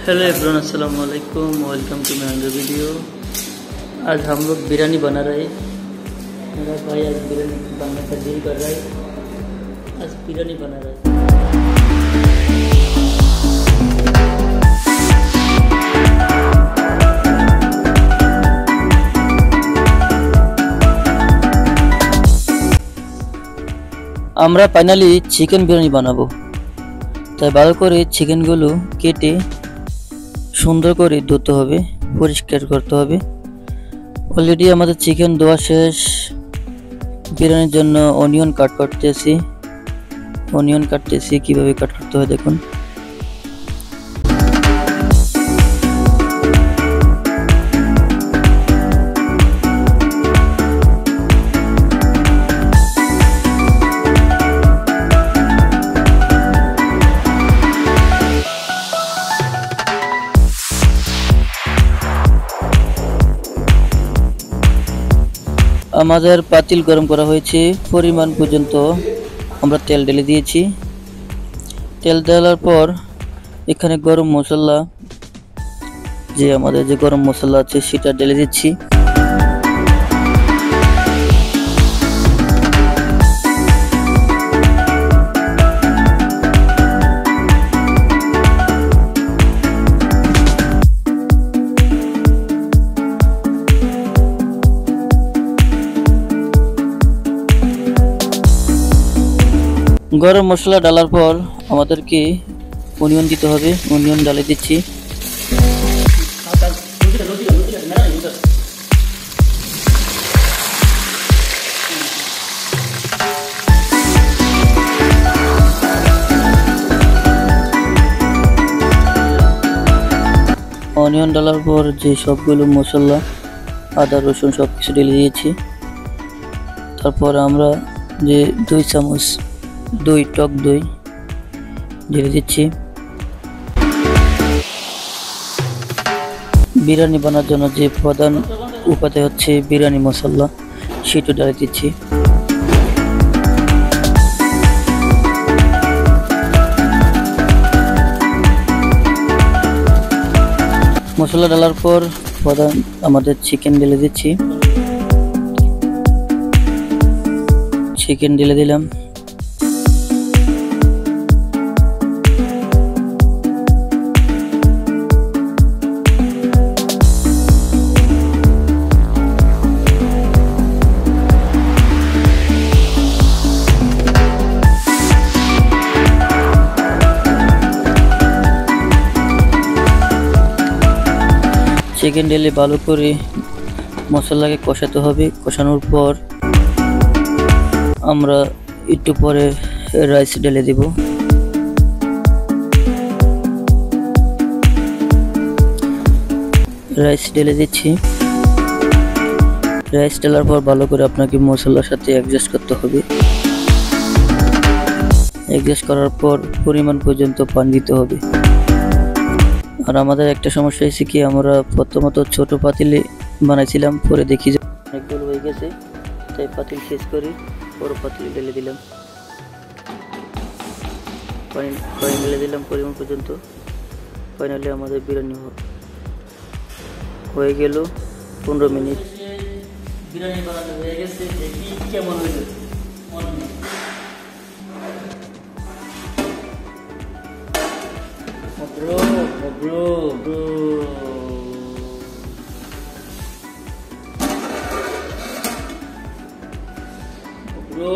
Hello everyone, अस्सलाम वालेकुम। Welcome to my another video. आज हम लोग बिरयानी बना रहे हैं। मेरा भाई आज बिरयानी बनाने का दिल कर रहा है। आज बिरयानी बना रहा है। আমরা ফাইনালি চিকেন বিরিয়ানি বানাবো, তাই ভালো করে চিকেনগুলো কেটে সুন্দর করে ধুতে হবে, পরিষ্কার করতে হবে। অলরেডি আমাদের চিকেন ধোয়া শেষ। বিরিয়ানির জন্য অনিয়ন কাট কাটতেছি। কিভাবে কাট করতে হয় দেখুন। আমাদের পাতিল গরম করা হয়েছে, পরিমাণ পর্যন্ত আমরা তেল ঢেলে দিয়েছি। তেল ঢালার পর এখানে গরম মশলা, আমাদের যে গরম মশলা আছে সেটা ঢেলে দিচ্ছি। গরম মশলা ডালার পর আমাদেরকে অনিয়ন দিতে হবে। অনিয়ন ডালে দিচ্ছি। অনিয়ন ডালার পর যে সবগুলো মশলা, আদা রসুন সবকিছু ঢেলে দিয়েছি। তারপর আমরা যে 2 চামচ টক দই ঢেলে দিচ্ছি। বিরিয়ানি বানানোর জন্য যে প্রধান উপাদান হচ্ছে বিরিয়ানি মশলা, সেটা ঢেলে দিচ্ছি। মশলা ঢালার পর প্রধান আমাদের চিকেন ঢেলে দিচ্ছি। চিকেন ঢেলে দিলাম। চিকেন ঢেলে ভালো করে মশলাকে কষাতে হবে। কষানোর পর আমরা একটু পরে রাইস ঢেলে দেব। রাইস ঢেলে দিচ্ছি। রাইস ঢালার পর ভালো করে আপনাকে মশলার সাথে অ্যাডজাস্ট করতে হবে। অ্যাডজাস্ট করার পর পরিমাণ পর্যন্ত পানি দিতে হবে। আর আমাদের একটা সমস্যা হয়েছে কি, আমরা প্রথমত ছোট পাতিলে বানাইছিলাম, পরে দেখি যে অনেকগুলো হয়ে গেছে, তাই পাতিল শেষ করে বড় পাতিলে ঢেলে দিলাম। পানি ঢেলে দিলাম পরিমাণ পর্যন্ত। ফাইনালি আমাদের বিরিয়ানি হয়ে গেল। 15 মিনিট বিরিয়ানি বানানো হয়ে গেছে। দেখি কেমন হয়েছে। Bro.